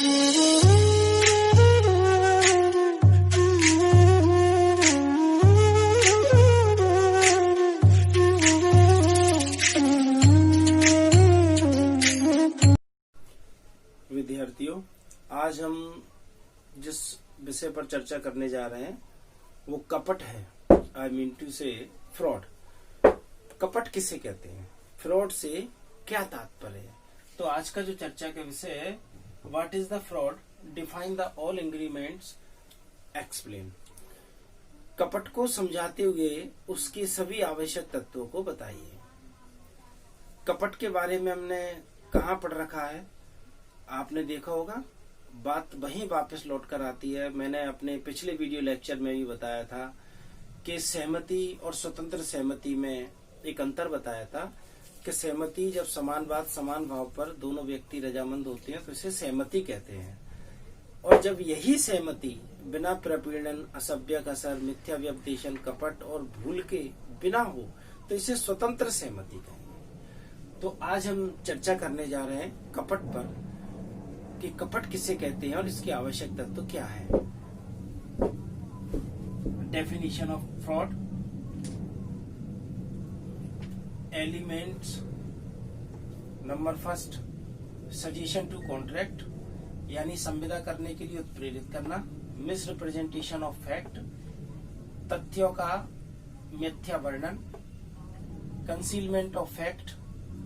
विद्यार्थियों, आज हम जिस विषय पर चर्चा करने जा रहे हैं वो कपट है। आई मीन टू से फ्रॉड। कपट किसे कहते हैं, फ्रॉड से क्या तात्पर्य है? तो आज का जो चर्चा का विषय है, what is the fraud, define the all ingredients, explain. कपट को समझाते हुए उसके सभी आवश्यक तत्वों को बताइए। कपट के बारे में हमने कहाँ पढ़ रखा है, आपने देखा होगा। बात वहीं वापस लौट कर आती है। मैंने अपने पिछले वीडियो लेक्चर में भी बताया था कि सहमति और स्वतंत्र सहमति में एक अंतर बताया था कि सहमति जब समान बात समान भाव पर दोनों व्यक्ति रजामंद होते हैं तो इसे सहमति कहते हैं, और जब यही सहमति बिना प्रपीड़न, असभ्य असर, मिथ्या व्यपदेशन, कपट और भूल के बिना हो तो इसे स्वतंत्र सहमति कहेंगे। तो आज हम चर्चा करने जा रहे हैं कपट पर कि कपट किसे कहते हैं और इसकी आवश्यक तत्व क्या है। Definition of fraud, elements. Number first, suggestion to contract, यानी संविदा करने के लिए उत्प्रेरित करना। मिसरिप्रेजेंटेशन ऑफ फैक्ट, तथ्यों का मिथ्या वर्णन। कंसीलमेंट ऑफ फैक्ट,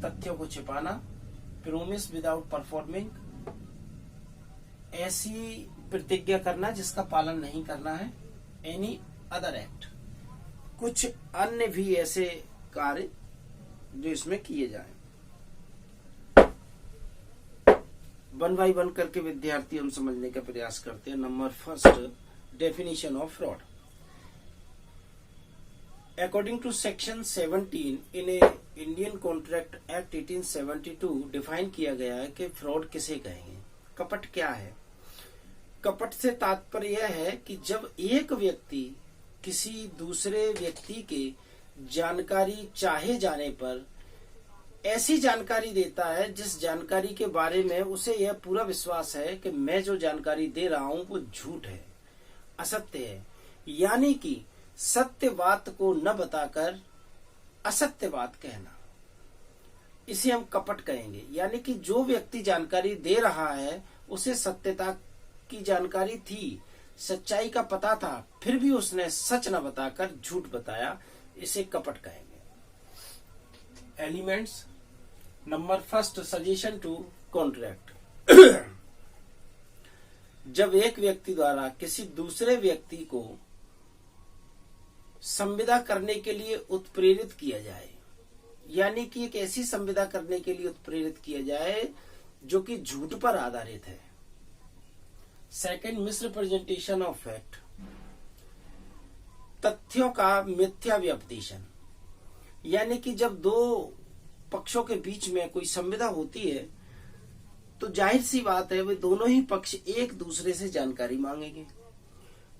तथ्यों को छिपाना। प्रोमिस विदाउट परफॉर्मिंग, ऐसी प्रतिज्ञा करना जिसका पालन नहीं करना है। एनी अदर एक्ट, कुछ अन्य भी ऐसे कार्य जो इसमें किए जाएं। वन बाई वन करके विद्यार्थी हम समझने का प्रयास करते हैं। Number first, definition of fraud. According to section 17 in a Indian contract act 1872 define किया गया है कि फ्रॉड किसे कहेंगे, कपट क्या है। कपट से तात्पर्य यह है कि जब एक व्यक्ति किसी दूसरे व्यक्ति के जानकारी चाहे जाने पर ऐसी जानकारी देता है जिस जानकारी के बारे में उसे यह पूरा विश्वास है कि मैं जो जानकारी दे रहा हूं वो झूठ है, असत्य है, यानी कि सत्य बात को न बताकर असत्य बात कहना, इसे हम कपट कहेंगे। यानी कि जो व्यक्ति जानकारी दे रहा है उसे सत्यता की जानकारी थी, सच्चाई का पता था, फिर भी उसने सच न बताकर झूठ बताया, इसे कपट कहेंगे। Elements. Number first, suggestion to contract. जब एक व्यक्ति द्वारा किसी दूसरे व्यक्ति को संविदा करने के लिए उत्प्रेरित किया जाए, यानी कि एक ऐसी संविदा करने के लिए उत्प्रेरित किया जाए जो कि झूठ पर आधारित है। सेकंड, मिसरिप्रेजेंटेशन ऑफ फैक्ट, तथ्यों का मिथ्या व्यपदेशन, यानी कि जब दो पक्षों के बीच में कोई संविदा होती है तो जाहिर सी बात है वे दोनों ही पक्ष एक दूसरे से जानकारी मांगेंगे,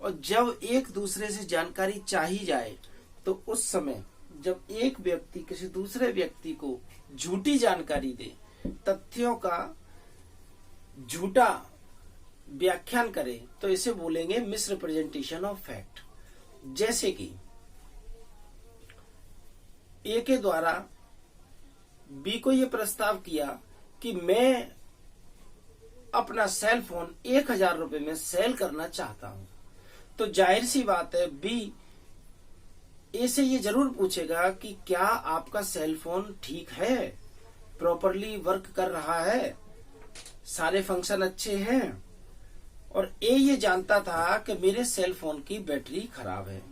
और जब एक दूसरे से जानकारी चाही जाए तो उस समय जब एक व्यक्ति किसी दूसरे व्यक्ति को झूठी जानकारी दे, तथ्यों का झूठा व्याख्यान करे, तो इसे बोलेंगे मिसरिप्रेजेंटेशन ऑफ फैक्ट। जैसे कि ए के द्वारा बी को यह प्रस्ताव किया कि मैं अपना सेल फोन 1000 रुपए में सेल करना चाहता हूं, तो जाहिर सी बात है बी ए से ये जरूर पूछेगा कि क्या आपका सेल फोन ठीक है, प्रॉपरली वर्क कर रहा है, सारे फंक्शन अच्छे हैं। और ए ये जानता था कि मेरे सेल फोन की बैटरी खराब है,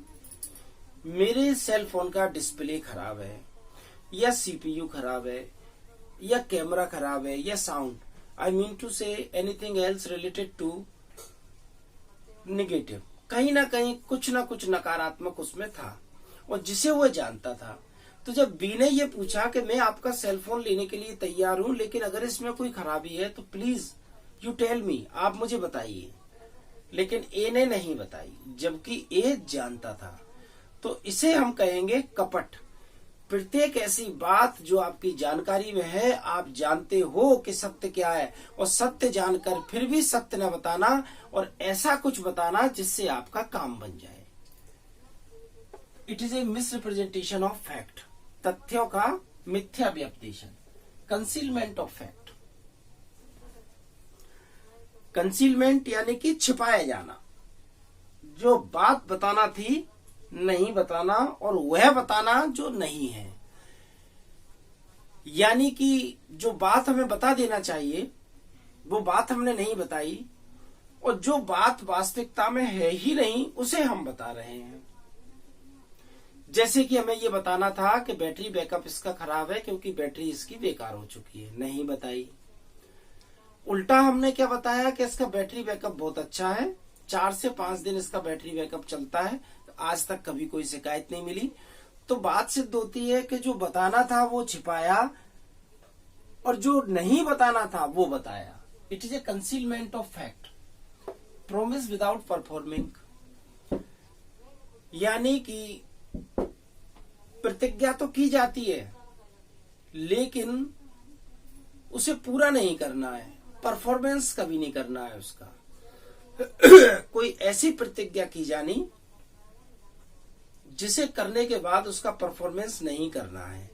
मेरे सेल फोन का डिस्प्ले खराब है, या सीपीयू खराब है, या कैमरा खराब है, या sound, I mean to say anything else related to negative, कहीं ना कहीं कुछ ना कुछ नकारात्मक उसमें था, और जिसे वो जानता था। तो जब बी ने ये पूछा कि मैं आपका सेल फोन लेने के लिए तैयार हूं, लेकिन अगर इसमें कोई खराबी है तो प्लीज यू टेल मी, आप मुझे बताइए, लेकिन ए ने नहीं बताई, जबकि ए जानता था, तो इसे हम कहेंगे कपट। प्रत्येक ऐसी बात जो आपकी जानकारी में है, आप जानते हो कि सत्य क्या है, और सत्य जानकर फिर भी सत्य न बताना, और ऐसा कुछ बताना जिससे आपका काम बन जाए। It is a misrepresentation of fact, तथ्यों का मिथ्या व्यपदेशन, कंसीलमेंट ऑफ फैक्ट। कंसीलमेंट यानी कि छिपाया जाना, जो बात बताना थी नहीं बताना, और वह बताना जो नहीं है। यानी कि जो बात हमें बता देना चाहिए वो बात हमने नहीं बताई, और जो बात वास्तविकता में है ही नहीं उसे हम बता रहे हैं। जैसे कि हमें ये बताना था कि बैटरी बैकअप इसका खराब है क्योंकि बैटरी इसकी बेकार हो चुकी है, नहीं बताई। उल्टा हमने क्या बताया कि इसका बैटरी बैकअप बहुत अच्छा है, 4 से 5 दिन इसका बैटरी बैकअप चलता है, आज तक कभी कोई शिकायत नहीं मिली। तो बात सिद्ध होती है कि जो बताना था वो छिपाया, और जो नहीं बताना था वो बताया। It is a concealment of fact, promise without performing. यानी कि प्रतिज्ञा तो की जाती है लेकिन उसे पूरा नहीं करना है, परफॉर्मेंस कभी नहीं करना है उसका। कोई ऐसी प्रतिज्ञा की जानी जिसे करने के बाद उसका परफॉर्मेंस नहीं करना है।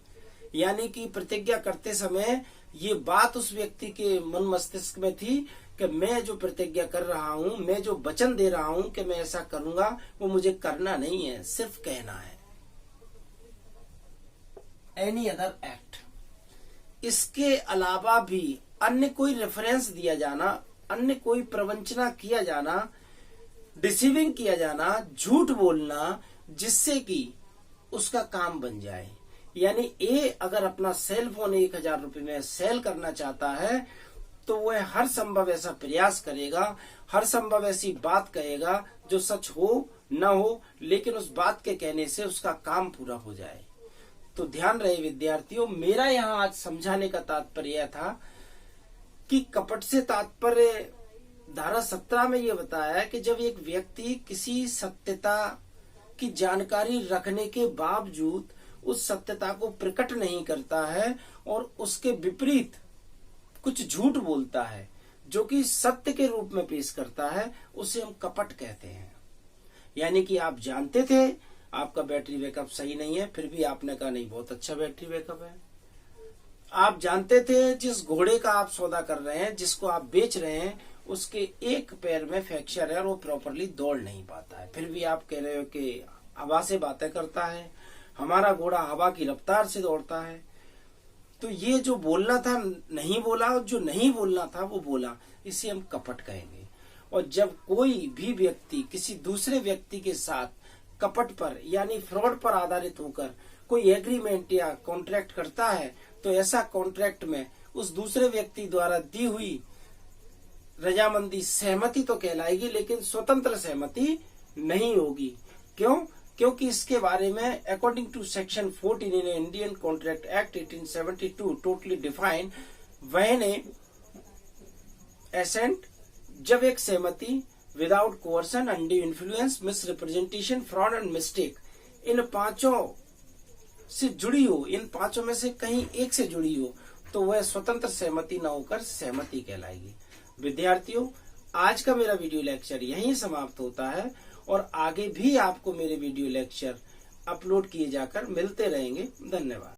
यानी कि प्रतिज्ञा करते समय ये बात उस व्यक्ति के मन मस्तिष्क में थी कि मैं जो प्रतिज्ञा कर रहा हूं, मैं जो वचन दे रहा हूं कि मैं ऐसा करूंगा, वो मुझे करना नहीं है, सिर्फ कहना है। एनी अदर एक्ट, इसके अलावा भी अन्य कोई रेफरेंस दिया जाना, अन्य कोई प्रवंचना किया जाना, डिसीविंग किया जाना, झूठ बोलना, जिससे कि उसका काम बन जाए। यानी ए अगर अपना सेल फोन 1000 रुपए में सेल करना चाहता है तो वह हर संभव ऐसा प्रयास करेगा, हर संभव ऐसी बात कहेगा जो सच हो न हो, लेकिन उस बात के कहने से उसका काम पूरा हो जाए। तो ध्यान रहे विद्यार्थियों, मेरा यहाँ आज समझाने का तात्पर्य यह था कि कपट से तात्पर्य धारा 17 में यह बताया कि जब एक व्यक्ति किसी सत्यता की जानकारी रखने के बावजूद उस सत्यता को प्रकट नहीं करता है और उसके विपरीत कुछ झूठ बोलता है जो कि सत्य के रूप में पेश करता है, उसे हम कपट कहते हैं। यानी कि आप जानते थे आपका बैटरी बैकअप सही नहीं है, फिर भी आपने कहा नहीं बहुत अच्छा बैटरी बैकअप है। आप जानते थे जिस घोड़े का आप सौदा कर रहे हैं, जिसको आप बेच रहे हैं, उसके एक पैर में फ्रैक्चर है और वो प्रॉपरली दौड़ नहीं पाता है, फिर भी आप कह रहे हो कि हवा से बातें करता है, हमारा घोड़ा हवा की रफ्तार से दौड़ता है। तो ये जो बोलना था नहीं बोला, और जो नहीं बोलना था वो बोला, इसे हम कपट कहेंगे। और जब कोई भी व्यक्ति किसी दूसरे व्यक्ति के साथ कपट पर यानी फ्रॉड पर आधारित होकर कोई एग्रीमेंट या कॉन्ट्रैक्ट करता है, तो ऐसा कॉन्ट्रैक्ट में उस दूसरे व्यक्ति द्वारा दी हुई रजामंदी सहमति तो कहलाएगी, लेकिन स्वतंत्र सहमति नहीं होगी। क्यों? क्योंकि इसके बारे में according to section 14 in Indian contract act 1872 totally define when a assent, जब एक सहमति without coercion, undue influence, misrepresentation, fraud and mistake इन पांचों से जुड़ी हो, इन पांचों में से कहीं एक से जुड़ी हो, तो वह स्वतंत्र सहमति न होकर सहमति कहलाएगी। विद्यार्थियों, आज का मेरा वीडियो लेक्चर यहीं समाप्त होता है और आगे भी आपको मेरे वीडियो लेक्चर अपलोड किए जाकर मिलते रहेंगे। धन्यवाद।